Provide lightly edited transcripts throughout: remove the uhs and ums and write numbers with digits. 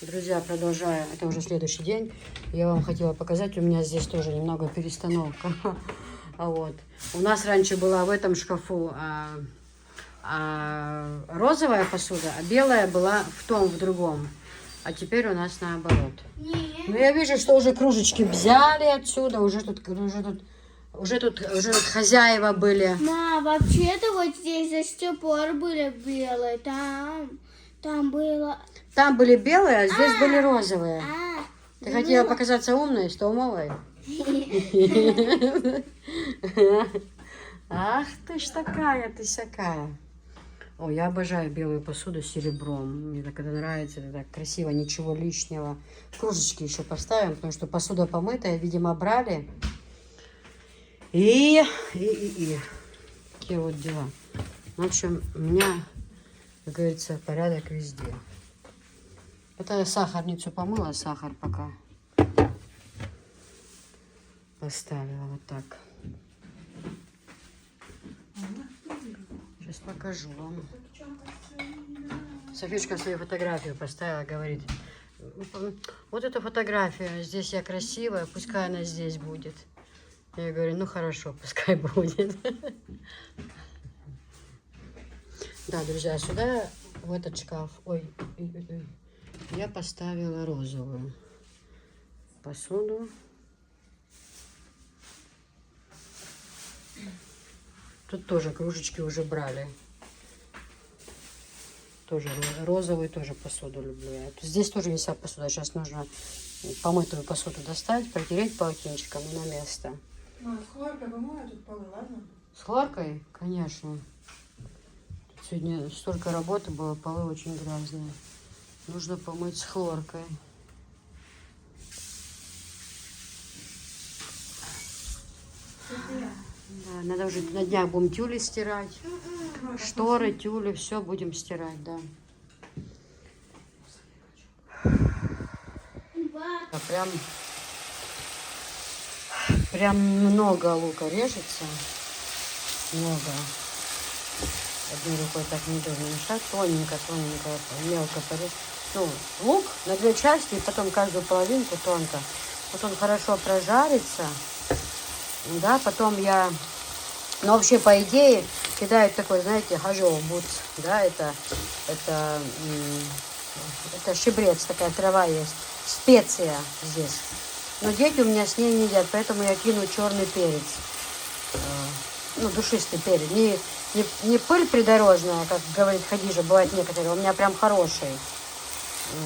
Друзья, продолжаю. Это уже следующий день. Я вам хотела показать. У меня здесь тоже немного перестановка. Вот. У нас раньше была в этом шкафу розовая посуда, а белая была в другом. А теперь у нас наоборот. Ну, я вижу, что уже кружечки взяли отсюда. Уже тут хозяева были. Вообще-то вот здесь до сих пор были белые. Там было... Там были белые, а здесь были розовые. Ты хотела показаться умной, столмовой? Ах ты ж такая, ты сякая. О, я обожаю белую посуду с серебром. Мне так это нравится, это так красиво, ничего лишнего. Кружечки еще поставим, потому что посуда помытая, видимо, брали. И такие вот дела. В общем, у меня, как говорится, порядок везде. Это я сахарницу помыла, сахар пока поставила вот так. Сейчас покажу вам. Софишка свою фотографию поставила, говорит, вот эта фотография, здесь я красивая, пускай она здесь будет. Я говорю, ну хорошо, пускай будет. Да, друзья, сюда, в этот шкаф, я поставила розовую посуду. Тут тоже кружечки уже брали. Тоже розовую тоже посуду люблю. Здесь тоже вся посуда. Сейчас нужно помытую посуду достать, протереть полотенчиком и на место. С хлоркой помою тут полы, ладно? С хлоркой? Конечно. Тут сегодня столько работы было, полы очень грязные. Нужно помыть с хлоркой. Да, надо уже на днях будем тюли стирать. Шторы, тюли, все будем стирать, да. Прям много лука режется. Много. Одной рукой так неудобно мешать. Тоненько, мелко порезать. Ну, лук на две части, и потом каждую половинку тонко. Вот он хорошо прожарится. Да, потом я... Ну, вообще, по идее, кидают такой, знаете, хажоу бутс. Да, это щебрец, такая трава есть. Специя здесь. Но дети у меня с ней не едят, поэтому я кину черный перец. Ну, душистый перец. Не пыль придорожная, как говорит Хадижа, бывает некоторые. У меня прям хороший.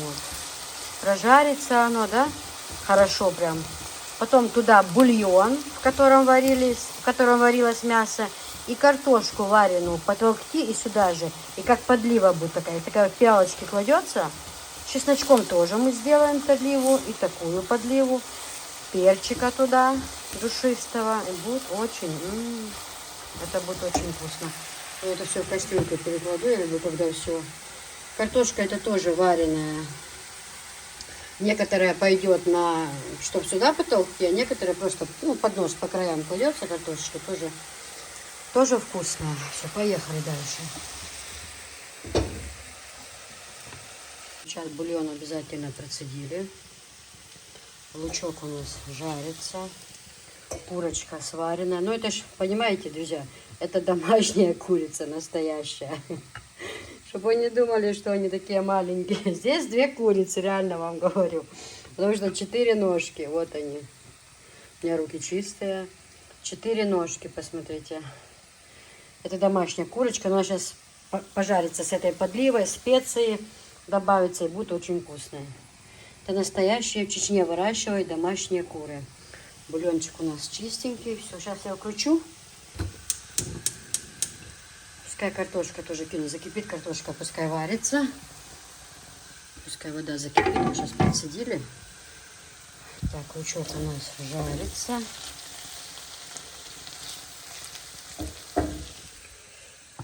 Вот. Прожарится оно, да? Хорошо прям. Потом туда бульон, в котором варилось мясо. И картошку вареную потолкти и сюда же. И как подлива будет такая. Такая в пиалочке кладется. Чесночком тоже мы сделаем подливу. И такую подливу. Перчика туда душистого. И будет очень... Это будет очень вкусно. Я это все в кастрюльку перекладу. Я люблю, когда все. Картошка это тоже вареная. Некоторая пойдет на, чтобы сюда потолкти, а некоторые просто, ну, под нос по краям кладется картошечка. Тоже вкусно. Все, поехали дальше. Сейчас бульон обязательно процедили. Лучок у нас жарится. Курочка сваренная. Ну, это ж, понимаете, друзья, это домашняя курица настоящая. Чтобы вы не думали, что они такие маленькие. Здесь две курицы, реально вам говорю. Потому что 4 ножки. Вот они. У меня руки чистые. 4 ножки, посмотрите. Это домашняя курочка. Она сейчас пожарится с этой подливой, специи добавится и будет очень вкусная. Это настоящие в Чечне выращивают домашние куры. Бульончик у нас чистенький. Все, сейчас я включу. Пускай картошка тоже кину. Закипит картошка, пускай варится. Пускай вода закипит. Мы сейчас подсадили. Так, лучок у нас жарится.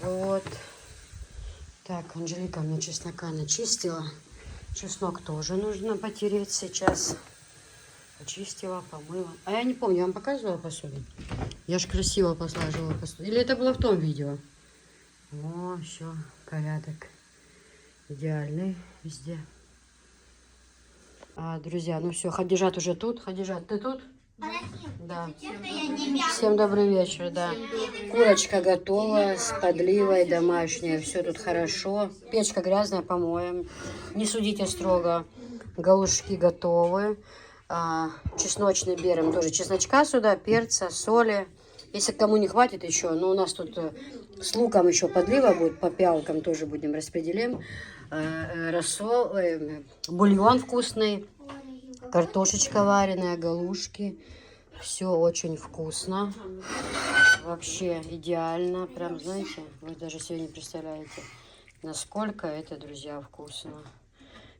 Вот. Так, Анжелика мне чеснока начистила. Чеснок тоже нужно потереть сейчас. Почистила, помыла. А я не помню, я вам показывала посуду? Я ж красиво послаживала посуду. Или это было в том видео? О, все, порядок. Идеальный везде. Друзья, ну все, Хадижат уже тут. Хадижат, ты тут? Да. Всем добрый вечер, да. Курочка готова с подливой домашняя. Все тут хорошо. Печка грязная, помоем. Не судите строго. Галушки готовы. Чесночный берем тоже чесночка сюда, перца, соли. Если кому не хватит еще, но у нас тут с луком еще подлива будет, по пялкам тоже будем распределим. Рассол, бульон вкусный, картошечка вареная, галушки. Все очень вкусно. Вообще идеально. Прям, знаете, вы даже себе не представляете, насколько это, друзья, вкусно.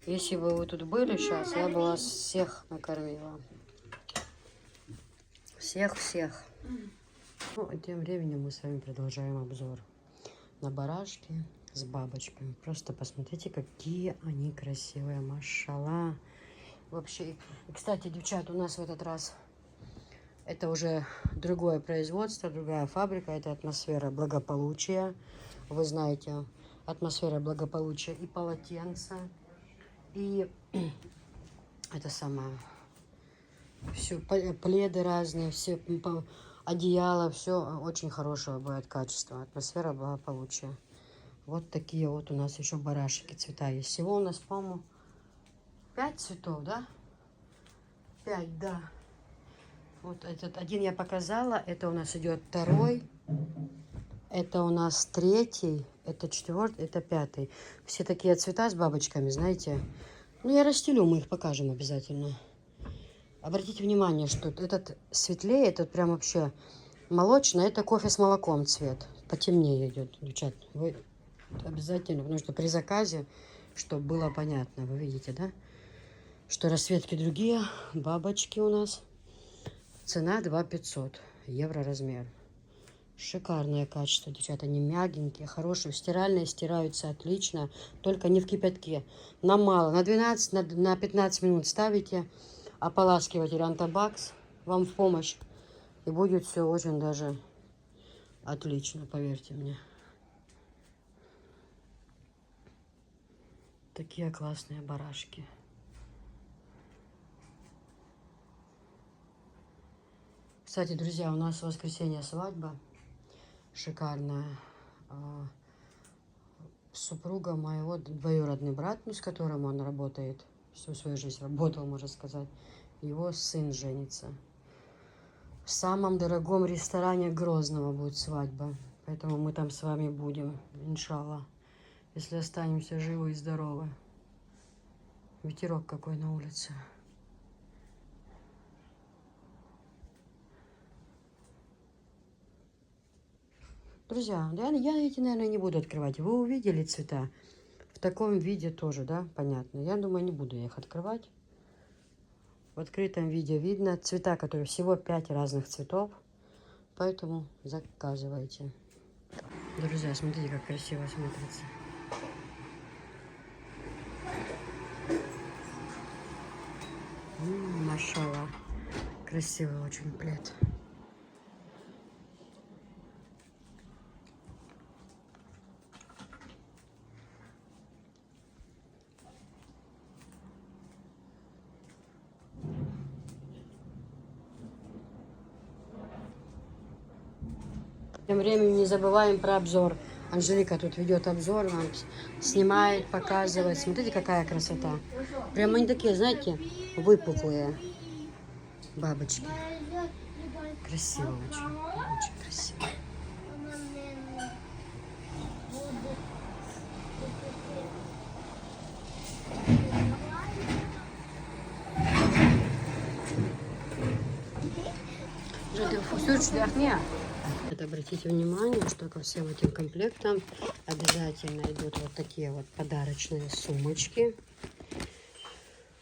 Если бы вы тут были сейчас, я бы вас всех накормила. Всех-всех. Ну, и тем временем мы с вами продолжаем обзор на барашки с бабочками. Просто посмотрите, какие они красивые. Машалла. Вообще, и, кстати, девчат, у нас в этот раз это уже другое производство, другая фабрика. Это атмосфера благополучия. Вы знаете, атмосфера благополучия и полотенца. И это самое, все пледы разные, все одеяла, все очень хорошего будет качества, атмосфера благополучия. Вот такие вот у нас еще барашки, цвета есть. Всего у нас, по-моему, 5 цветов, да? 5, да. Вот этот один я показала, это у нас идет второй, это у нас третий, это четвертый, это пятый. Все такие цвета с бабочками, знаете. Ну, я расстелю, мы их покажем обязательно. Обратите внимание, что этот светлее, этот прям вообще молочный, это кофе с молоком цвет. Потемнее идет, девчат. Вы обязательно, потому что при заказе, чтобы было понятно, вы видите, да? Что расцветки другие, бабочки у нас. Цена 2500 евро размер. Шикарное качество, девчата, они мягенькие, хорошие, стиральные, стираются отлично, только не в кипятке. На мало, на 12, на 15 минут ставите, ополаскиватель Антабакс вам в помощь, и будет все очень даже отлично, поверьте мне. Такие классные барашки. Кстати, друзья, у нас в воскресенье свадьба. Шикарная. Супруга моего, двоюродный брат, с которым он работает, всю свою жизнь работал, можно сказать, его сын женится. В самом дорогом ресторане Грозного будет свадьба, поэтому мы там с вами будем, иншаллах, если останемся живы и здоровы. Ветерок какой на улице. Друзья, я эти, наверное, не буду открывать. Вы увидели цвета? В таком виде тоже, да? Понятно. Я думаю, не буду я их открывать. В открытом виде видно цвета, которые всего 5 разных цветов. Поэтому заказывайте. Друзья, смотрите, как красиво смотрится. Машалла. Красивый очень плед. Тем временем не забываем про обзор. Анжелика тут ведет обзор, нам снимает, показывает. Смотрите, какая красота. Прямо они такие, знаете, выпуклые бабочки. Красиво очень. Очень красиво. Обратите внимание, что ко всем этим комплектам обязательно идут вот такие вот подарочные сумочки.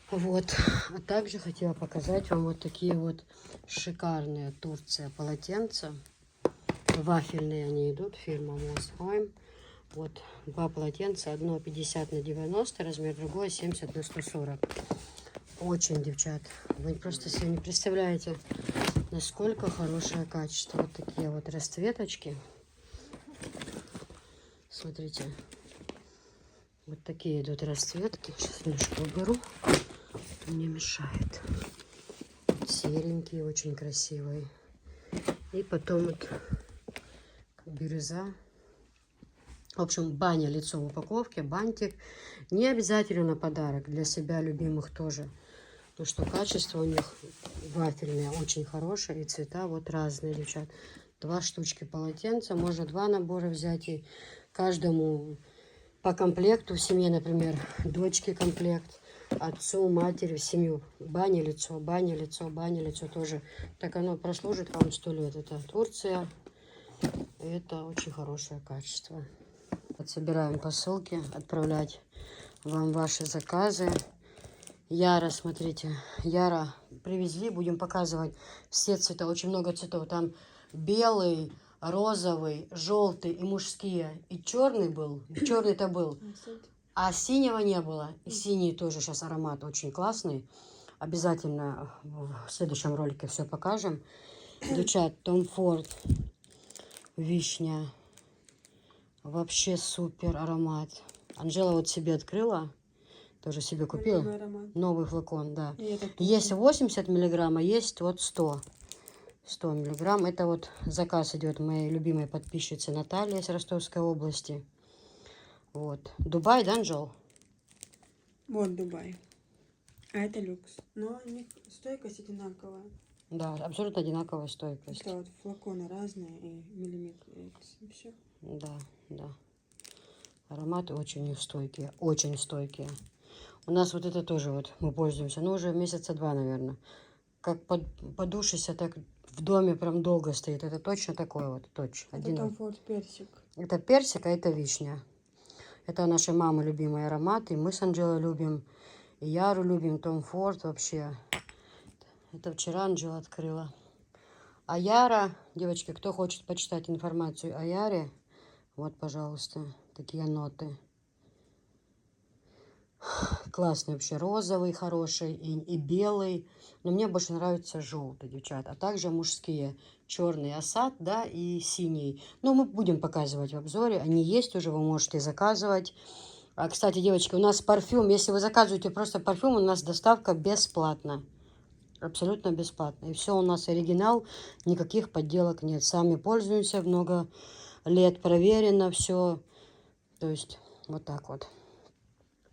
Вот. А также хотела показать вам вот такие вот шикарные Турция полотенца. Вафельные они идут, фирма Mosheim. Вот два полотенца, одно 50 на 90 размер, другое 70 на 140. Очень, девчат, вы просто себе не представляете, насколько хорошее качество. Вот такие вот расцветочки. Смотрите. Вот такие идут расцветки. Сейчас немножко уберу. не мешает. Серенький, очень красивый. И потом вот бирюза. В общем, баня, лицо в упаковке, бантик. Не обязательно на подарок, для себя любимых тоже. Потому что качество у них вафельное, очень хорошее. И цвета вот разные, девчат. 2 штучки полотенца. Можно 2 набора взять. И каждому по комплекту. В семье, например, дочке комплект. Отцу, матери, в семью. Баня, лицо, баня, лицо, баня, лицо тоже. Так оно прослужит вам 100 лет. Это Турция. Это очень хорошее качество. Вот собираем посылки, отправлять вам ваши заказы. Яра, смотрите, Яра привезли, будем показывать все цвета, очень много цветов. Там белый, розовый, желтый и мужские. И черный был, черный-то был, а синего не было. И синий тоже сейчас аромат очень классный. Обязательно в следующем ролике все покажем. Девчат, Tom Ford, вишня. Вообще супер аромат. Анжела вот себе открыла. Тоже себе купила. Новый флакон, да. Есть 80 миллиграмм, а есть вот 100. 100 миллиграмм. Это вот заказ идет моей любимой подписчицы Натальи из Ростовской области. Вот. Дубай, да, Анжел? Вот Дубай. А это люкс. Но у них стойкость одинаковая. Да, абсолютно одинаковая стойкость. Это вот флаконы разные и миллиметр. И все. Да, да. Ароматы очень стойкие, очень стойкие. У нас вот это тоже вот мы пользуемся, ну уже месяца 2, наверное. Как подушися, так в доме прям долго стоит. Это точно такой вот, точно. Это Tom Ford персик. Это персик, а это вишня. Это нашей мамы любимый аромат, и мы с Анжелой любим, и Яру любим, Tom Ford вообще. Это вчера Анжела открыла. А Яра, девочки, кто хочет почитать информацию о Яре, вот, пожалуйста, такие ноты. Классный вообще, розовый хороший и белый. Но мне больше нравится желтый, девчат. А также мужские. Черный осад, да, и синий. Но мы будем показывать в обзоре. Они есть уже, вы можете заказывать. А, кстати, девочки, у нас парфюм. Если вы заказываете просто парфюм, у нас доставка бесплатна. Абсолютно бесплатно. И все у нас оригинал. Никаких подделок нет. Сами пользуемся много лет. Проверено все. То есть, вот так вот.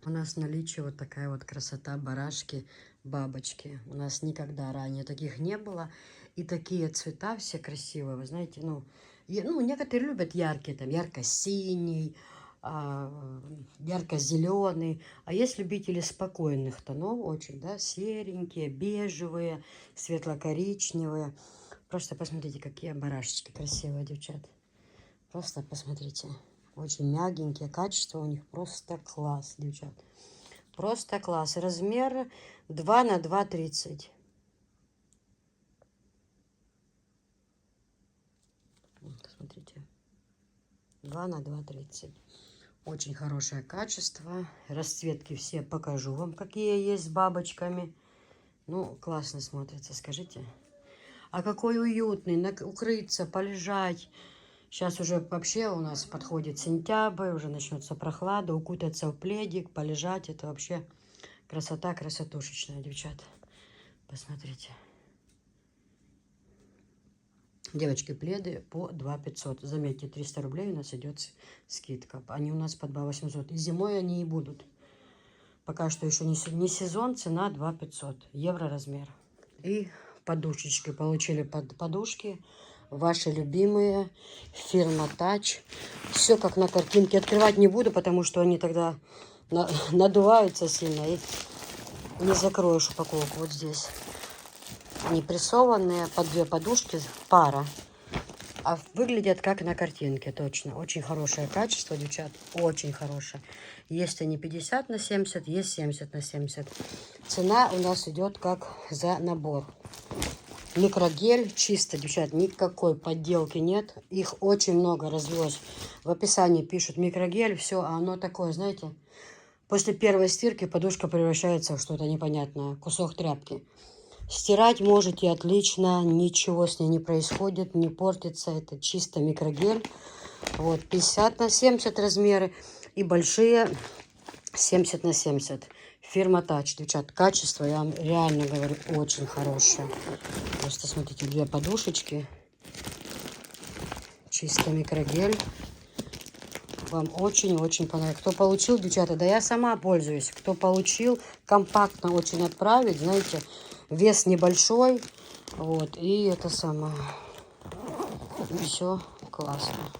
У нас в наличии вот такая вот красота, барашки, бабочки. У нас никогда ранее таких не было. И такие цвета все красивые, вы знаете, ну некоторые любят яркие, там ярко-синий, ярко-зеленый. А есть любители спокойных тонов очень, да, серенькие, бежевые, светло-коричневые. Просто посмотрите, какие барашечки красивые, девчат. Просто посмотрите. Очень мягенькие, качество у них просто класс, девчат. Просто класс. Размер 2 на 2,30. Вот, смотрите. 2 на 2,30. Очень хорошее качество. Расцветки все покажу вам, какие есть с бабочками. Ну, классно смотрится, скажите. А какой уютный, укрыться, полежать. Сейчас уже вообще у нас подходит сентябрь, уже начнется прохлада, укутаться в пледик, полежать. Это вообще красота, красотушечная, девчата. Посмотрите. Девочки, пледы по 2 500. Заметьте, 300 рублей у нас идет скидка. Они у нас по 2 800. И зимой они и будут. Пока что еще не сезон, цена 2 500. Евро размер. И подушечки. Получили подушки. Ваши любимые, фирма Touch. Все как на картинке. Открывать не буду, потому что они тогда надуваются сильно. И не закроешь упаковку. Вот здесь. Они прессованные, по 2 подушки, пара. А выглядят как на картинке, точно. Очень хорошее качество, девчат. Очень хорошее. Есть они 50 на 70, есть 70 на 70. Цена у нас идет как за набор. Микрогель чисто, девчат, никакой подделки нет. Их очень много развелось. В описании пишут микрогель, все, а оно такое, знаете, после первой стирки подушка превращается в что-то непонятное, кусок тряпки. Стирать можете отлично, ничего с ней не происходит, не портится. Это чисто микрогель. Вот, 50 на 70 размеры и большие 70 на 70. Фирма Тач, девчат, качество, я вам реально говорю, очень хорошее. Просто смотрите, 2 подушечки. Чисто микрогель. Вам очень-очень понравится. Кто получил, девчата, да я сама пользуюсь. Кто получил, компактно очень отправить, знаете, вес небольшой. Вот, и это самое. Все классно.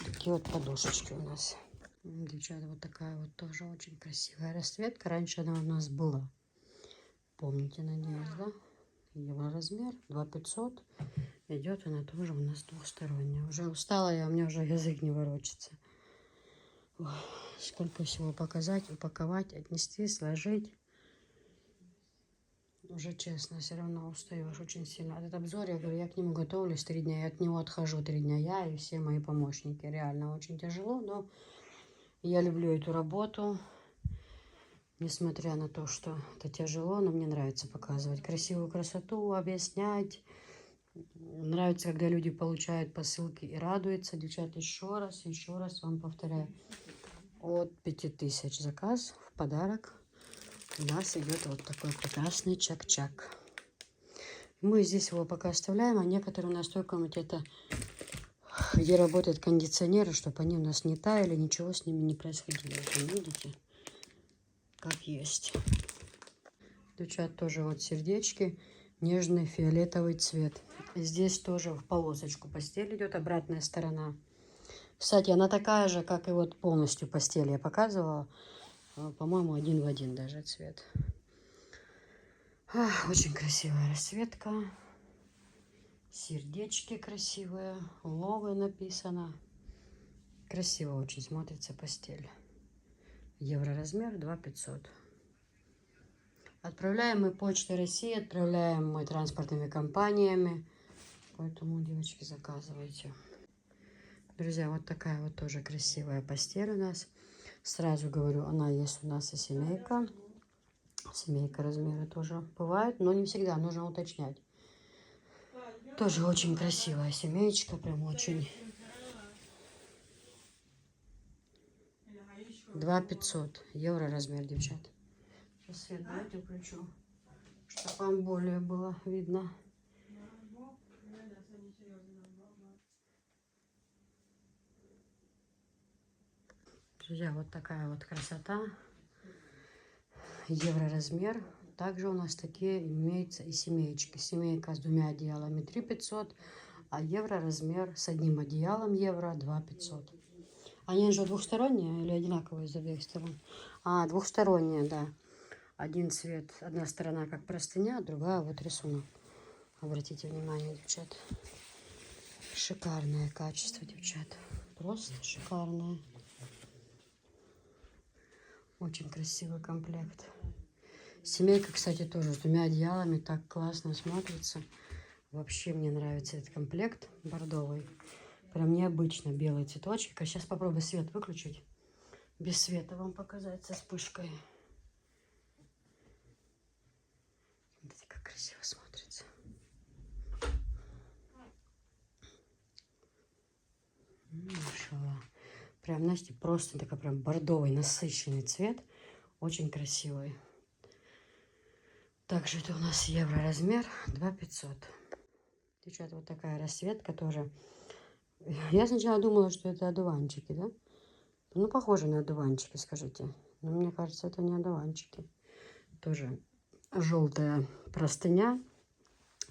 Такие вот подушечки у нас. Девчата, вот такая вот тоже очень красивая расцветка. Раньше она у нас была. Помните, надеюсь, да? Его размер 2500. Идет она тоже у нас двухсторонняя. Уже устала я, у меня уже язык не ворочится. Ой, сколько всего показать, упаковать, отнести, сложить. Уже честно, все равно устаешь очень сильно. Этот обзор, я говорю, я к нему готовлюсь 3 дня, я от него отхожу 3 дня, я и все мои помощники. Реально очень тяжело, но я люблю эту работу. Несмотря на то, что это тяжело, но мне нравится показывать красивую красоту, объяснять. Нравится, когда люди получают посылки и радуются. Девчата, еще раз вам повторяю. От 5000 заказ в подарок у нас идет вот такой прекрасный чак-чак. Мы здесь его пока оставляем, а некоторые у нас только вот это, где работают кондиционеры, чтобы они у нас не таяли, ничего с ними не происходило. Вот, видите, как есть. Девчат, тоже вот сердечки, нежный фиолетовый цвет. Здесь тоже в полосочку постель идет, обратная сторона. Кстати, она такая же, как и вот полностью постель я показывала. По-моему, 1 в 1 даже цвет. Очень красивая расцветка. Сердечки красивые. Ловы написано. Красиво очень смотрится постель. Евроразмер 2500. Отправляем мы Почтой России, отправляем мы транспортными компаниями. Поэтому, девочки, заказывайте. Друзья, вот такая вот тоже красивая постель у нас. Сразу говорю, она есть у нас и семейка. Семейка размеры тоже бывают, но не всегда, нужно уточнять. Тоже очень красивая семеечка, прям очень. 2500 евро размер, девчат. Сейчас свет давайте включу, чтобы вам более было видно. Друзья, вот такая вот красота. Евро размер. Также у нас такие имеются и семеечки. Семейка с 2 одеялами 3500, а евро размер с 1 одеялом евро 2500. Они же двухсторонние или одинаковые с обеих сторон? Двухсторонние, да. Один цвет, одна сторона как простыня, другая вот рисунок. Обратите внимание, девчат. Шикарное качество, девчат. Просто шикарное. Очень красивый комплект. Семейка, кстати, тоже с 2 одеялами. Так классно смотрится. Вообще мне нравится этот комплект бордовый. Прям необычно белый цветочек. А сейчас попробую свет выключить. Без света вам показать со вспышкой. Смотрите, как красиво смотрится. Машаллах. Прям, знаете, просто такой прям бордовый, насыщенный цвет. Очень красивый. Также это у нас евро размер 2500. Девчата, вот такая расцветка тоже. Я сначала думала, что это одуванчики, да? Ну, похоже на одуванчики, скажите. Но мне кажется, это не одуванчики. Тоже желтая простыня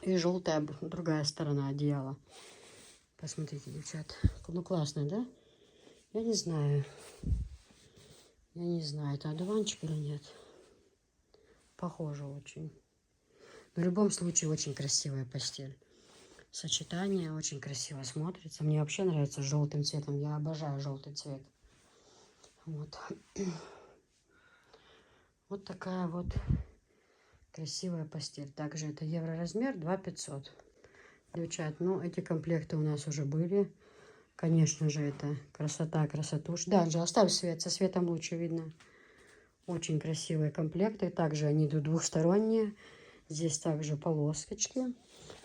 и желтая другая сторона одеяла. Посмотрите, девчат. Ну, классно, да? Я не знаю. Это одуванчик или нет. Похоже очень. Но в любом случае очень красивая постель. Сочетание очень красиво смотрится. Мне вообще нравится с желтым цветом. Я обожаю желтый цвет. Вот. Вот такая вот красивая постель. Также это евро размер 2500. Девчат, ну эти комплекты у нас уже были. Конечно же, это красота, красотуш. Да, Анжела, оставь свет, со светом лучше видно. Очень красивые комплекты. Также они идут двухсторонние. Здесь также полосочки.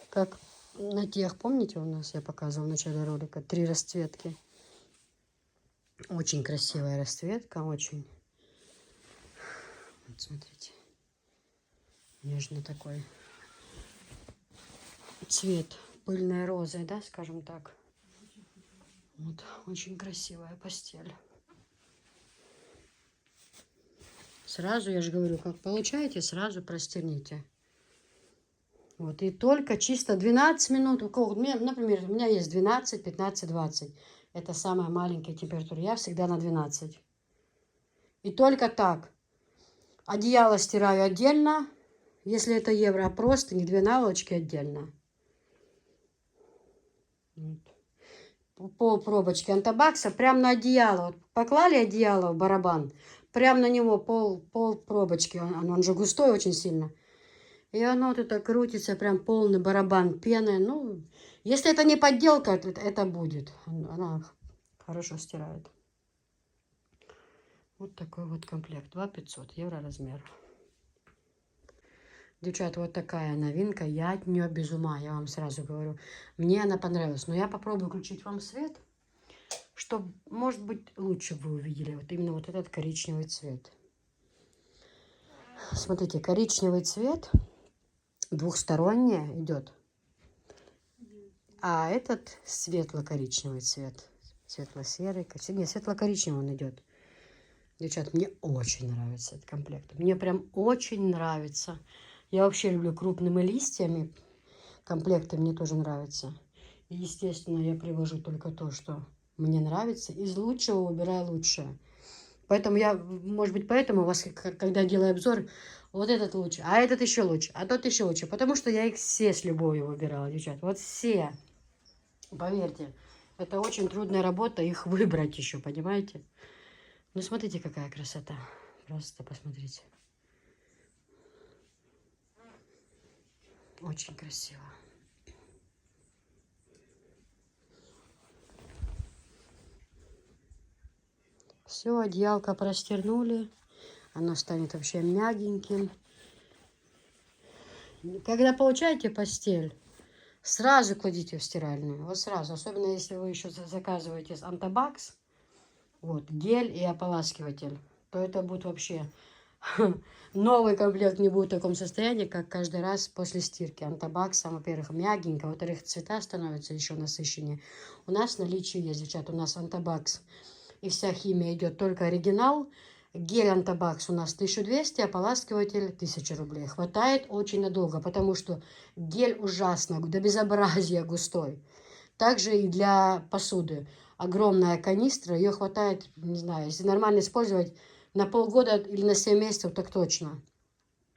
Как на тех, помните, у нас я показывала в начале ролика, 3 расцветки. Очень красивая расцветка, очень. Вот, смотрите. Нежно такой цвет пыльной розы, да, скажем так. Вот, очень красивая постель. Сразу, я же говорю, как получаете, сразу простерните. Вот, и только чисто 12 минут. Например, у меня есть 12, 15, 20. Это самая маленькая температура. Я всегда на 12. И только так. Одеяло стираю отдельно. Если это евро, просто не 2 наволочки отдельно. Вот. По пробочке антабакса прямо на одеяло. Вот поклали одеяло в барабан. Прямо на него пол пробочки. Он же густой очень сильно. И оно тут так крутится, прям полный барабан пены. Ну, если это не подделка, это будет. Она хорошо стирает. Вот такой вот комплект. 2500 евро размер. Девчат, вот такая новинка. Я от нее без ума, я вам сразу говорю. Мне она понравилась. Но я попробую включить вам свет, чтобы, может быть, лучше вы увидели вот именно вот этот коричневый цвет. Смотрите, коричневый цвет двухсторонний идет. А этот светло-коричневый цвет. Светло-серый. Нет, светло-коричневый он идет. Девчат, мне очень нравится этот комплект. Мне прям очень нравится. Я вообще люблю крупными листьями. Комплекты мне тоже нравятся. И, естественно, я привожу только то, что мне нравится. Из лучшего выбираю лучшее. Поэтому я, может быть, поэтому у вас, когда делаю обзор, вот этот лучше, а этот еще лучше, а тот еще лучше. Потому что я их все с любовью выбирала, девчат. Вот все. Поверьте, это очень трудная работа, их выбрать еще, понимаете? Ну, смотрите, какая красота. Просто посмотрите. Очень красиво. Все, одеялко простернули. Оно станет вообще мягеньким. Когда получаете постель, сразу кладите в стиральную. Вот сразу. Особенно, если вы еще заказываете с Антабакс. Вот, гель и ополаскиватель. То это будет вообще... Новый комплект не будет в таком состоянии, как каждый раз после стирки. Антабакс, во-первых, мягенько, во-вторых, цвета становятся еще насыщеннее. У нас в наличии есть, девчат, у нас Антабакс. И вся химия идет только оригинал. Гель Антабакс у нас 1200, ополаскиватель 1000 рублей. Хватает очень надолго, потому что гель ужасно, до безобразия густой. Также и для посуды. Огромная канистра, ее хватает, не знаю, если нормально использовать, на полгода или на 7 месяцев, так точно.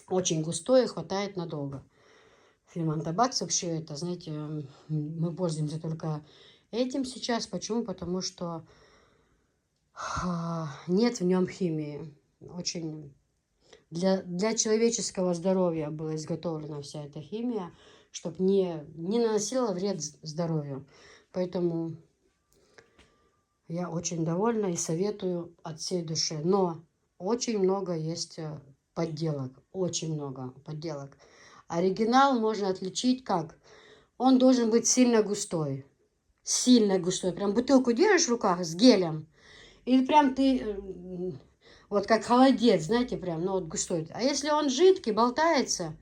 Очень густой и хватает надолго. Фирма Антабакс вообще, это, знаете, мы пользуемся только этим сейчас. Почему? Потому что нет в нем химии. Очень для человеческого здоровья была изготовлена вся эта химия, чтобы не наносила вред здоровью. Поэтому я очень довольна и советую от всей души. Но очень много есть подделок. Очень много подделок. Оригинал можно отличить как? Он должен быть сильно густой. Сильно густой. Прям бутылку держишь в руках с гелем. И прям ты, вот как холодец, знаете, прям, ну вот густой. А если он жидкий, болтается,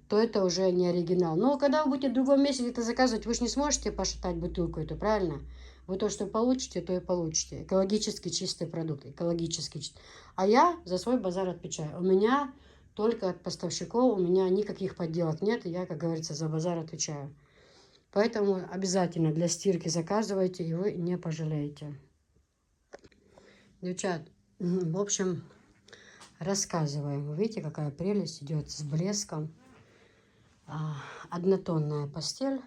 то это уже не оригинал. Но когда вы будете в другом месте где-то заказывать, вы же не сможете пошатать бутылку эту, правильно? Вы то, что получите, то и получите. Экологически чистый продукт, экологически чистый. А я за свой базар отвечаю. У меня только от поставщиков, у меня никаких подделок нет, и я, как говорится, за базар отвечаю. Поэтому обязательно для стирки заказывайте, и вы не пожалеете. Девчат, в общем, рассказываем. Вы видите, какая прелесть идет с блеском. Однотонная постель.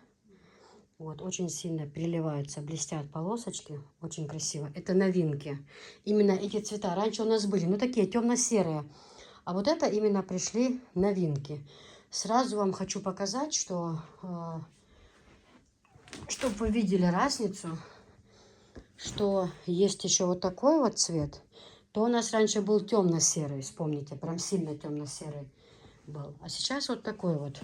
Вот, очень сильно переливаются, блестят полосочки. Очень красиво. Это новинки. Именно эти цвета. Раньше у нас были, ну, такие темно-серые. А вот это именно пришли новинки. Сразу вам хочу показать, что... чтобы вы видели разницу, что есть еще вот такой вот цвет. То у нас раньше был темно-серый, вспомните, прям сильно темно-серый был. А сейчас вот такой вот.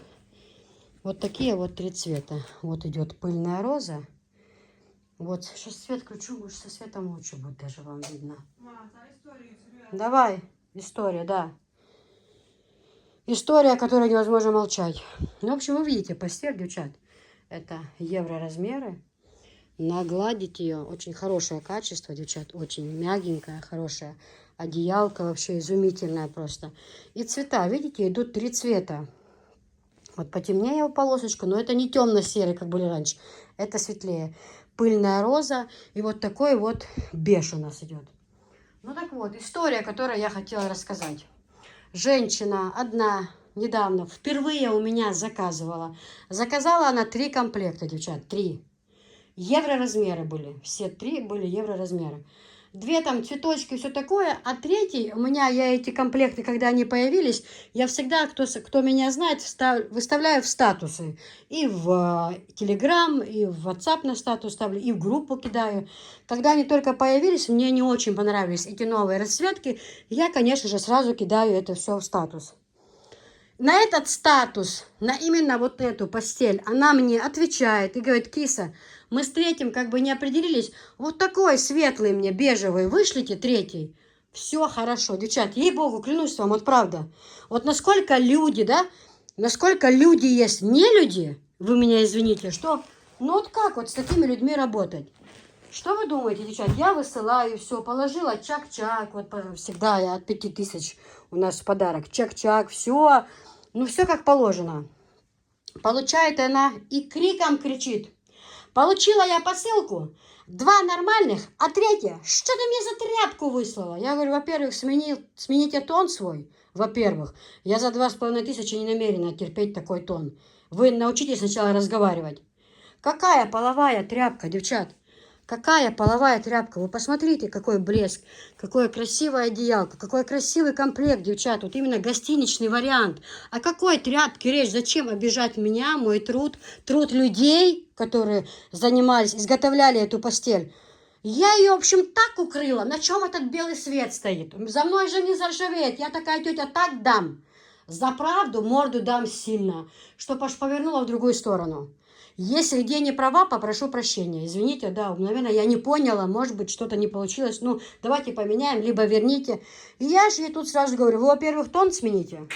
Вот такие вот 3 цвета. Вот идет пыльная роза. Вот, сейчас свет включу, может со светом лучше будет даже вам видно. Давай, история, да. История, о которой невозможно молчать. Ну, в общем, вы видите, постель, девчат, это евро размеры. Нагладить ее, очень хорошее качество, девчат, очень мягенькое, хорошее. Одеялка вообще изумительная просто. И цвета, видите, идут 3 цвета. Вот потемнее полосочка, но это не темно-серый, как были раньше. Это светлее. Пыльная роза и вот такой вот беж у нас идет. Ну так вот, история, которую я хотела рассказать. Женщина одна недавно, впервые у меня заказывала. Заказала она 3 комплекта, девчат, 3. Евро размеры были. Все 3 были евро размеры. 2 там цветочки, все такое. А 3 у меня, я эти комплекты, когда они появились, я всегда, кто меня знает, выставляю в статусы. И в Telegram, и в WhatsApp на статус ставлю, и в группу кидаю. Когда они только появились, мне не очень понравились эти новые расцветки. Я, конечно же, сразу кидаю это все в статус. На этот статус, на именно вот эту постель, она мне отвечает и говорит: Киса, мы с 3 как бы не определились, вот такой светлый мне, бежевый, вышлите 3. Все хорошо, девчат, ей-богу, клянусь вам, вот правда. Вот насколько люди, да, насколько люди есть не люди, вы меня извините, что, ну вот как вот с такими людьми работать? Что вы думаете, девчат? Я высылаю, все, положила, чак-чак, вот всегда я от 5000 у нас в подарок, чак-чак, все, ну все как положено. Получает она и криком кричит: получила я посылку, 2 нормальных, а 3, что ты мне за тряпку выслала? Я говорю, во-первых, смените тон свой, во-первых. Я за 2500 не намерена терпеть такой тон. Вы научитесь сначала разговаривать. Какая половая тряпка, девчат? Какая половая тряпка? Вы посмотрите, какой блеск, какое красивое одеялко, какой красивый комплект, девчат. Вот именно гостиничный вариант. О какой тряпке речь? Зачем обижать меня, мой труд, труд людей, которые занимались, изготовляли эту постель? Я ее, в общем, так укрыла. На чем этот белый свет стоит? За мной же не заржавеет. Я такая тетя, так дам. За правду морду дам сильно, чтоб аж повернула в другую сторону. Если где не права, попрошу прощения. Извините, да, наверное, я не поняла, может быть, что-то не получилось. Ну, давайте поменяем, либо верните. И я же ей тут сразу говорю, вы, во-первых, тон смените.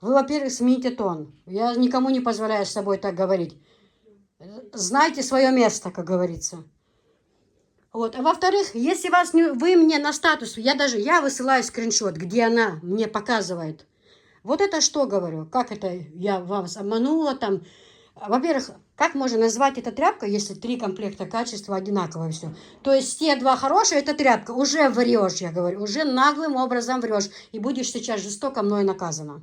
Вы, во-первых, смените тон. Я никому не позволяю с собой так говорить. Знайте свое место, как говорится. Вот. А во-вторых, если вас не, вы мне на статус, я высылаю скриншот, где она мне показывает. Вот это что говорю? Как это я вас обманула там? Во-первых, как можно назвать это тряпкой, если 3 комплекта качества одинаковое все? То есть те 2 хорошие, это тряпка. Уже врешь, я говорю, уже наглым образом врешь. И будешь сейчас жестоко мной наказана.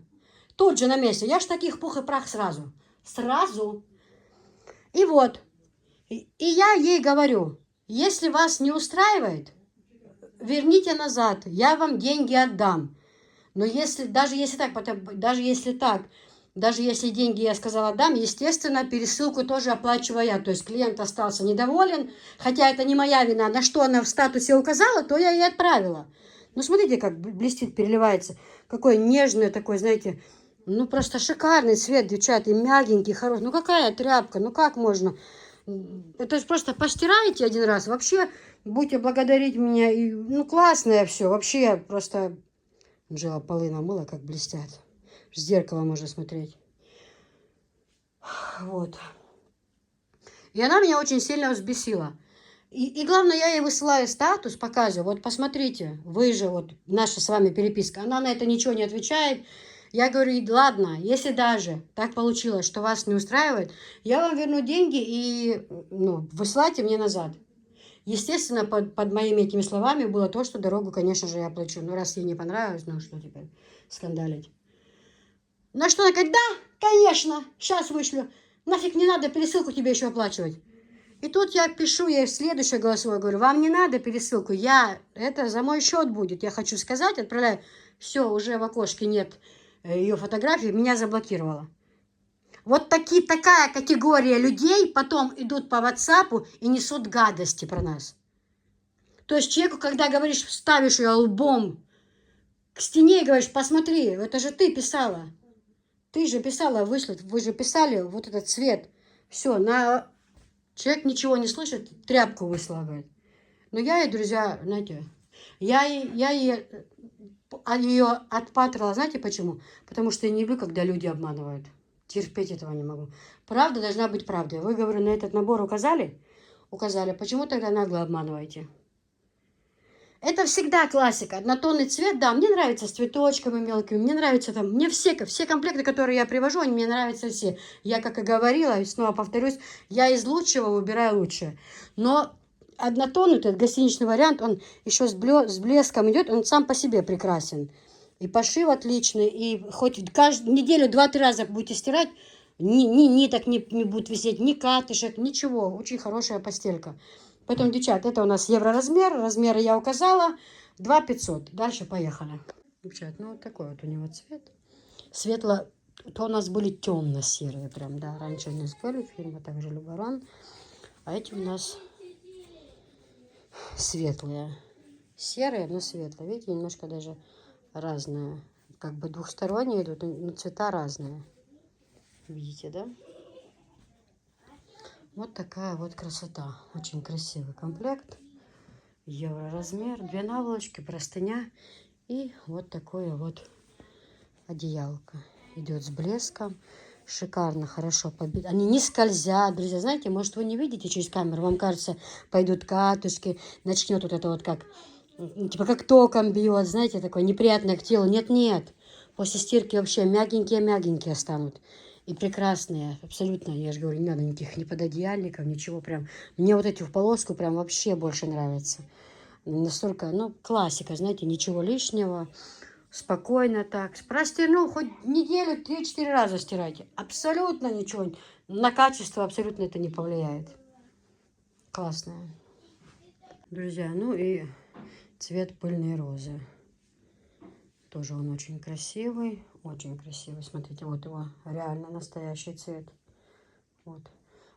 Тут же на месте. Я ж таких пух и прах сразу. Сразу. И вот. И я ей говорю, если вас не устраивает, верните назад. Я вам деньги отдам. Но если, даже если деньги я сказала дам, естественно, пересылку тоже оплачиваю я. То есть клиент остался недоволен, хотя это не моя вина. На что она в статусе указала, то я ей отправила. Ну, смотрите, как блестит, переливается. Какой нежный такой, знаете, ну, просто шикарный цвет, девчата, и мягенький, хороший. Ну, какая тряпка, ну, как можно? Это же просто постираете один раз, вообще будете благодарить меня. И, ну, классное все, вообще просто... Анжела полы намыла, как блестят. В зеркало можно смотреть. Вот. И она меня очень сильно взбесила. И главное, я ей высылаю статус, показываю. Вот посмотрите, вы же, вот наша с вами переписка. Она на это ничего не отвечает. Я говорю, ладно, если даже так получилось, что вас не устраивает, я вам верну деньги и высылайте мне назад. Естественно, под моими этими словами было то, что дорогу, конечно же, я плачу. Ну, раз ей не понравилось, ну, что теперь скандалить? На что она говорит, да, конечно, сейчас вышлю. Нафиг не надо пересылку тебе еще оплачивать. И тут я пишу ей в следующее голосовое, говорю, вам не надо пересылку, это за мой счет будет. Я хочу сказать, отправляю. Все, уже в окошке нет ее фотографии, меня заблокировала. Вот такая категория людей потом идут по WhatsApp и несут гадости про нас. То есть человеку, когда говоришь, ставишь ее лбом к стене и говоришь, посмотри, это же ты писала. Ты же писала, вы же писали вот этот цвет. Все, человек ничего не слышит, тряпку выслала, говорит. Но я ей, друзья, знаете, я ей ее отпатрила. Знаете почему? Потому что я не люблю, когда люди обманывают. Терпеть этого не могу. Правда должна быть правдой. Вы, говорю, на этот набор указали? Указали. Почему тогда нагло обманываете? Это всегда классика. Однотонный цвет, да, мне нравится с цветочками мелкими, мне нравится там, мне все комплекты, которые я привожу, они мне нравятся все. Я, как и говорила, и снова повторюсь, я из лучшего выбираю лучшее. Но однотонный, этот гостиничный вариант, он еще с блеском идет, он сам по себе прекрасен. И пошив отличный, и хоть каждую неделю 2-3 раза будете стирать, ниток не будет висеть, ни катышек, ничего. Очень хорошая постелька. Поэтому, девчат, это у нас евроразмер. Размеры я указала. 2500. Дальше поехали. Девчат, ну вот такой вот у него цвет. Светло. То у нас были темно-серые прям, да. Раньше у нас были фильмы, также Любарон. А эти у нас светлые. Серые, но светлые. Видите, немножко даже разные. Как бы двухсторонние идут, но цвета разные. Видите, да? Вот такая вот красота. Очень красивый комплект. Евроразмер. 2 наволочки, простыня. И вот такое вот одеялко. Идет с блеском. Шикарно, хорошо побит. Они не скользят, друзья. Знаете, может, вы не видите через камеру. Вам кажется, пойдут катушки. Начнет вот это вот как... Типа как током бьет. Знаете, такое неприятное к телу. Нет-нет. После стирки вообще мягенькие-мягенькие станут. И прекрасные, абсолютно, я же говорю, не надо никаких ни пододеяльников, ничего прям. Мне вот эти в полоску прям вообще больше нравятся. Настолько, ну, классика, знаете, ничего лишнего. Спокойно так. Простернул, хоть неделю 3-4 раза стирайте. Абсолютно ничего. На качество абсолютно это не повлияет. Классная. Друзья, ну и цвет пыльной розы. Тоже он очень красивый. Очень красивый. Смотрите, вот его реально настоящий цвет. Вот.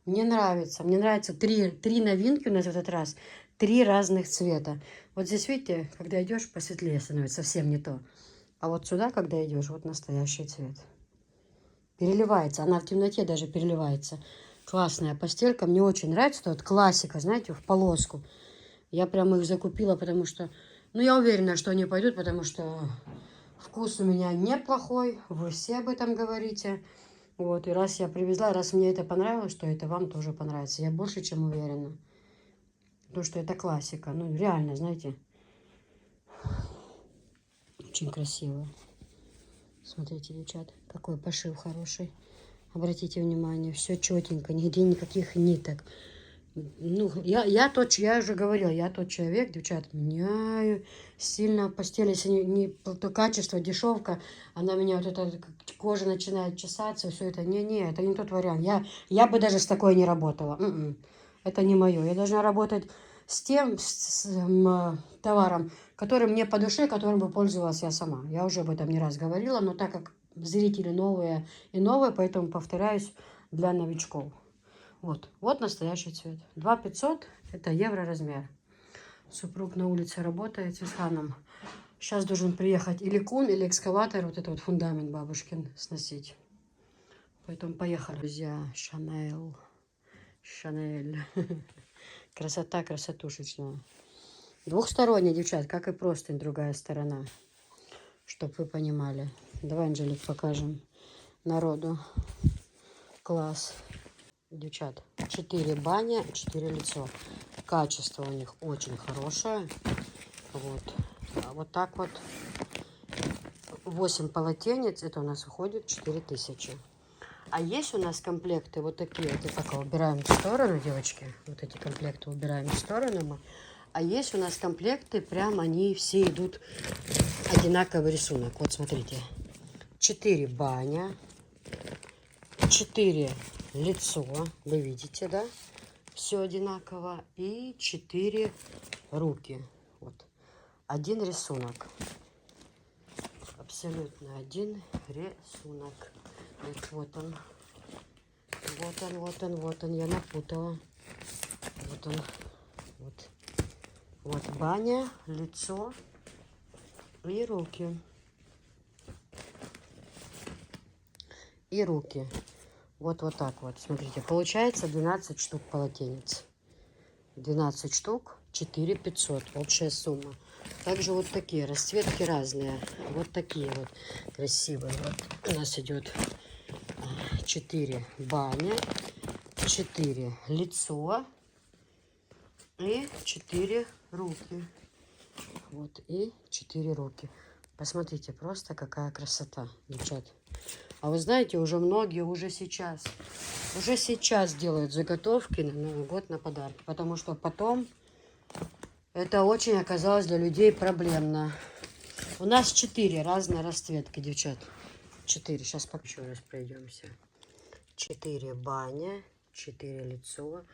Мне нравится. Мне нравится три новинки у нас в этот раз. 3 разных цвета. Вот здесь, видите, когда идешь, посветлее становится. Совсем не то. А вот сюда, когда идешь, вот настоящий цвет. Переливается. Она в темноте даже переливается. Классная постелька. Мне очень нравится. Это вот классика, знаете, в полоску. Я прям их закупила, потому что... Ну, я уверена, что они пойдут, потому что... Вкус у меня неплохой, вы все об этом говорите. Вот, и раз я привезла, раз мне это понравилось, то это вам тоже понравится. Я больше чем уверена. Потому что это классика. Ну, реально, знаете. Очень красиво. Смотрите, девчат, какой пошив хороший. Обратите внимание, все четенько, нигде никаких ниток. Ну, я уже говорила, я тот человек, девчат, меня сильно постель, если не то качество, дешевка, она меня вот эта кожа начинает чесаться, все это, это не тот вариант. Я бы даже с такой не работала. Это не мое. Я должна работать с тем товаром, который мне по душе, которым бы пользовалась я сама. Я уже об этом не раз говорила, но так как зрители новые и новые, поэтому повторяюсь для новичков. Вот настоящий цвет. 2500 это евроразмер. Супруг на улице работает с Исханом. Сейчас должен приехать или кун, или экскаватор, вот это вот фундамент бабушкин сносить. Поэтому поехали. Друзья, Шанель. Красота красотушечная. Двухсторонняя, девчат, как и простынь, другая сторона. Чтоб вы понимали. Давай, Анжелик, покажем народу. Класс. Девчат, 4 баня, 4 лицо. Качество у них очень хорошее. Вот. А вот так вот. 8 полотенец. Это у нас уходит 4000. А есть у нас комплекты вот такие. Вот пока убираем в сторону, девочки. Вот эти комплекты убираем в сторону мы. А есть у нас комплекты, прям они все идут одинаковый рисунок. Вот смотрите. 4 баня. 4 лицо, вы видите, да? Все одинаково. И 4 руки. Вот. Один рисунок. Абсолютно один рисунок. Вот он. Вот он. Я напутала. Вот он. Вот баня, лицо и руки. И руки. Вот так вот. Смотрите, получается 12 штук полотенец. 12 штук, 4500. Общая сумма. Также вот такие расцветки разные. Вот такие вот красивые. Вот у нас идет 4 баня, 4 лицо и 4 руки. Вот и 4 руки. Посмотрите, просто какая красота, девчат. А вы знаете, уже многие уже сейчас делают заготовки на Новый год, на подарки. Потому что потом это очень оказалось для людей проблемно. У нас 4 разные расцветки, девчат. 4. Сейчас еще раз пройдемся. 4 баня, 4 лицо,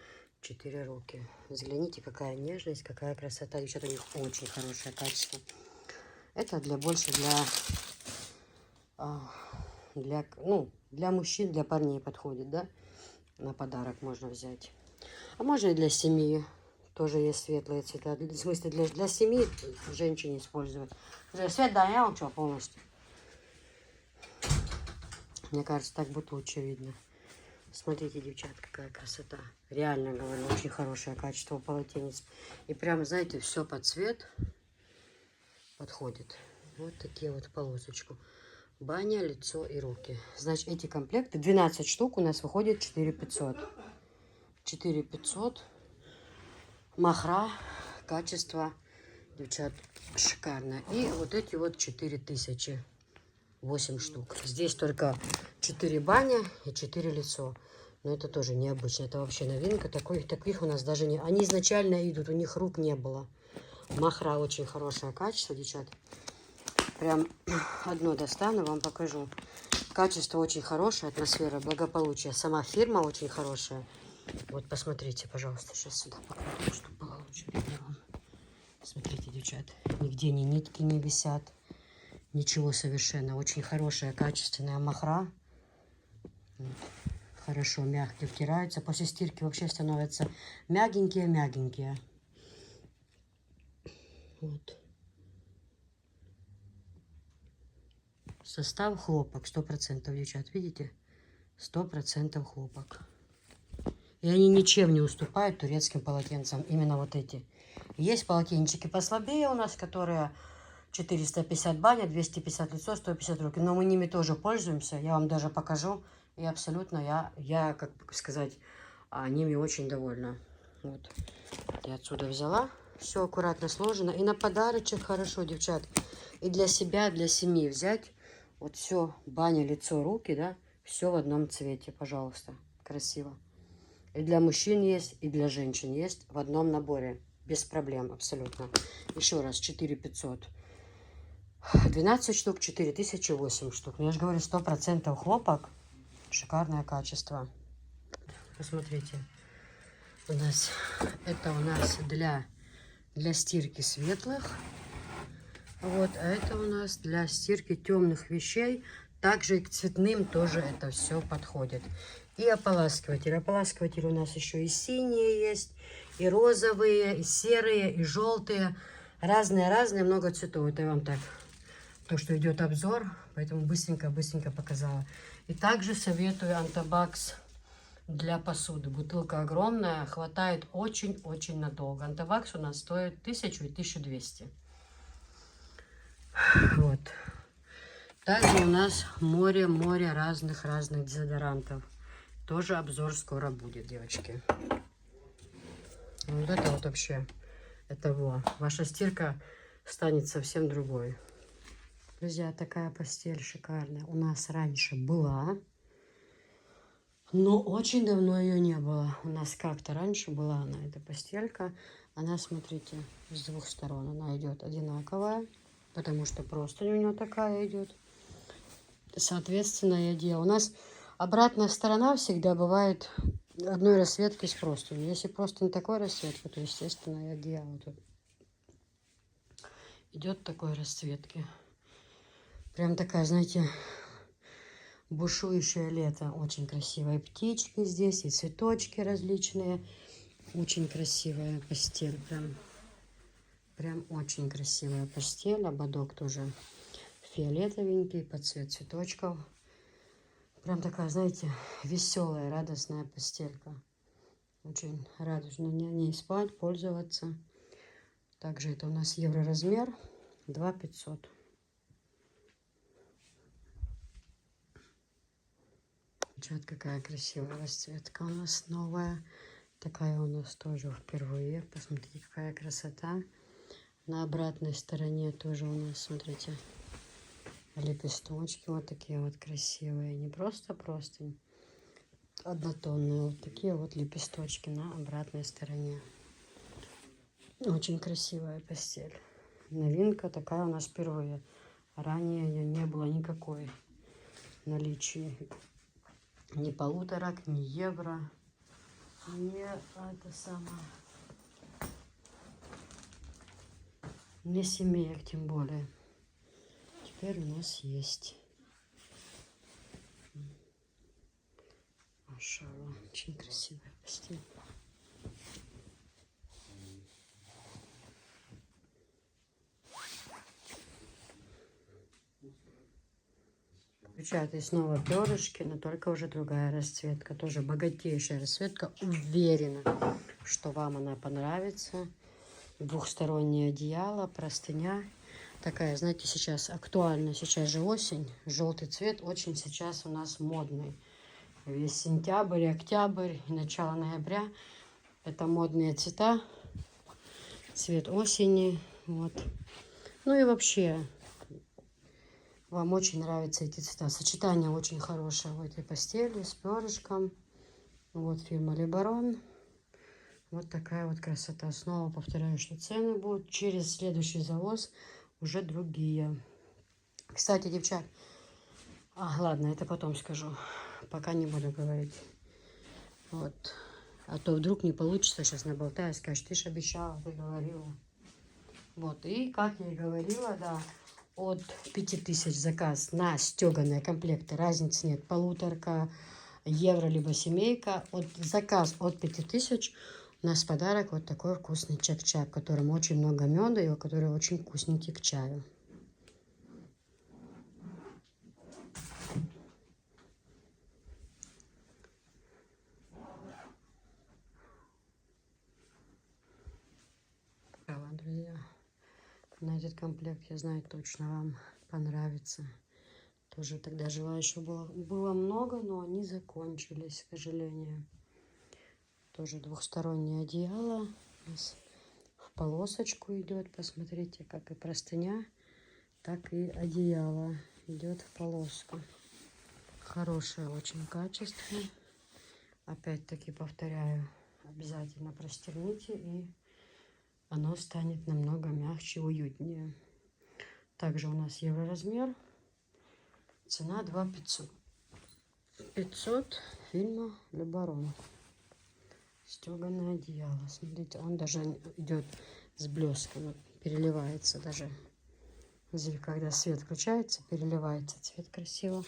4 руки. Взгляните, какая нежность, какая красота. Девчата, у них очень хорошее качество. Это больше для мужчин, для парней подходит, да? На подарок можно взять. А можно и для семьи. Тоже есть светлые цвета. В смысле, для семьи женщине использовать. Свет, да, я вам что, полностью. Мне кажется, так будет лучше видно. Смотрите, девчат, какая красота. Реально, говорю, очень хорошее качество полотенец. И прям, знаете, все под цвет подходит. Вот такие вот полосочку. Баня, лицо и руки. Значит, эти комплекты, 12 штук у нас выходит 4500. 4500. Махра, качество, девчат, шикарно. И вот эти вот 4000. 8 штук. Здесь только 4 баня и 4 лицо. Но это тоже необычно. Это вообще новинка. Таких у нас даже не... Они изначально идут, у них рук не было. Махра очень хорошее качество, девчат. Прям одно достану, вам покажу. Качество очень хорошее, атмосфера, благополучие. Сама фирма очень хорошая. Вот посмотрите, пожалуйста, сейчас сюда покажу, чтобы было лучше видно вам. Смотрите, девчат, нигде ни нитки не висят. Ничего совершенно. Очень хорошая, качественная махра. Вот. Хорошо, мягкие втираются. После стирки вообще становятся мягенькие-мягенькие. Вот. Состав хлопок 100%, девчат. Видите? 100% хлопок. И они ничем не уступают турецким полотенцам. Именно вот эти. Есть полотенчики послабее у нас, которые 450 баня, 250 лицо, 150 руки. Но мы ними тоже пользуемся. Я вам даже покажу. И абсолютно я как бы сказать, ними очень довольна. Вот. Я отсюда взяла. Все аккуратно сложено. И на подарочек хорошо, девчат. И для себя, для семьи взять. Вот все, баня, лицо, руки, да. Все в одном цвете, пожалуйста. Красиво. И для мужчин есть, и для женщин есть в одном наборе. Без проблем, абсолютно. Еще раз, 4500. 12 штук, 4008 штук. Ну, я же говорю, 100% хлопок. Шикарное качество. Посмотрите. Это у нас для стирки светлых. Вот, а это у нас для стирки темных вещей. Также и к цветным тоже это все подходит. И ополаскиватель. Ополаскиватель у нас еще и синие есть, и розовые, и серые, и желтые. Разные-разные, много цветов. Это я вам так, то, что идет обзор, поэтому быстренько показала. И также советую Антабакс для посуды. Бутылка огромная, хватает очень-очень надолго. Антабакс у нас стоит 1000 и 1200. Вот. Также у нас море разных дезодорантов. Тоже обзор скоро будет, девочки. Вот это вот вообще, ваша стирка станет совсем другой. Друзья, такая постель шикарная у нас раньше была, но очень давно ее не было. У нас как-то раньше была эта постелька. Она, смотрите, с двух сторон она идет одинаковая, потому что простынь у нее такая идет. Соответственно, я делаю. У нас обратная сторона всегда бывает одной расцветки с простынью. Если простынь такой расцветки, то, естественно, я делаю тут. Идет такой расцветки. Прям такая, знаете, бушующее лето. Очень красивые птички здесь, и цветочки различные. Очень красивая постель. Прям очень красивая постель. Ободок тоже фиолетовенький, под цвет цветочков. Прям такая, знаете, веселая, радостная постелька. Очень радужно на ней спать, пользоваться. Также это у нас евроразмер 2500. Девчат, какая красивая расцветка у нас новая. Такая у нас тоже впервые. Посмотрите, какая красота. На обратной стороне тоже у нас, смотрите, лепесточки вот такие вот красивые. Не просто однотонные. Вот такие вот лепесточки на обратной стороне. Очень красивая постель. Новинка такая у нас впервые. Ранее ее не было никакой в наличии. Ни полуторок, ни евро, ни это самое, ни семеек тем более. Теперь у нас есть. Машаллах, очень красивая постель. Включают и снова перышки, но только уже другая расцветка. Тоже богатейшая расцветка. Уверена, что вам она понравится. Двухстороннее одеяло, простыня. Такая, знаете, сейчас актуальна. Сейчас же осень. Желтый цвет очень сейчас у нас модный. Весь сентябрь, октябрь и начало ноября. Это модные цвета. Цвет осени. Вот. Ну и вообще... Вам очень нравятся эти цвета. Сочетание очень хорошее в этой постели с перышком. Вот фирма Лебарон. Вот такая вот красота. Снова повторяю, что цены будут через следующий завоз уже другие. Кстати, девчат, ладно, это потом скажу. Пока не буду говорить. Вот. А то вдруг не получится, сейчас наболтаю, скажешь, ты же обещала, ты говорила. Вот, и как я и говорила, да, от 5000 заказ на стеганые комплекты, разницы нет, полуторка, евро, либо семейка. Заказ от 5000 у нас подарок вот такой вкусный чак-чак, в котором очень много меда и который очень вкусненький к чаю. Друзья, на этот комплект, я знаю, точно вам понравится. Тоже тогда желающих было много, но они закончились, к сожалению. Тоже двухстороннее одеяло. У нас в полосочку идет. Посмотрите, как и простыня, так и одеяло идет в полоску. Хорошее очень качество. Опять-таки повторяю, обязательно простерните, и оно станет намного мягче и уютнее. Также у нас евроразмер. Цена 2500. 500 фирма Лебарон. Стеганое одеяло. Смотрите, он даже идет с блеском. Переливается даже. Когда свет включается, переливается цвет красиво.